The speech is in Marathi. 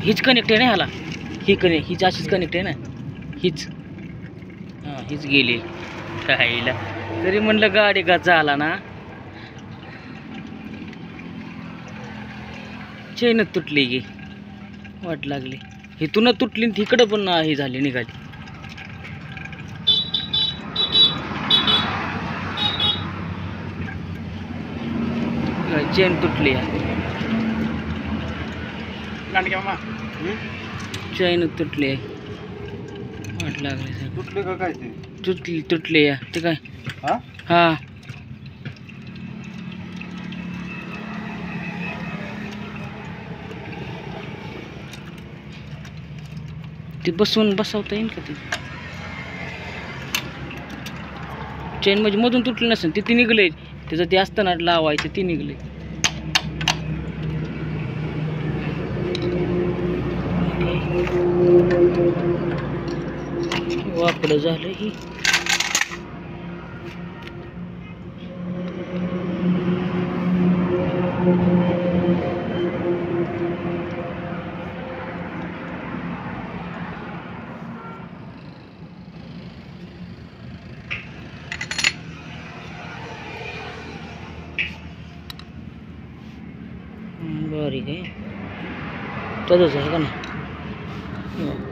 हीच कनेक्ट आहे ना ह्याला, हीच अशीच कनेक्ट आहे ना, हीच हां हीच गेली राहायला. तरी म्हणलं गाडी का झाला ना, चेनच तुटली गे, वाट लागली. इथूनच तुटली तिकडं पण ही झाली, निघाली. चेन तुटली आहे, चेन तुटली आहे, वाट लागली. तुटले का काय ते? तुटली आहे ते काय. हा हा ते बसवता येईल का ते? चेन म्हणजे मधून तुटली नसेल, ते निघले. त्याचं ते असतं ना लावायचं, ते निघले. वाकडं झालं ही. बारीक आहे, तसंच आहे का नाही.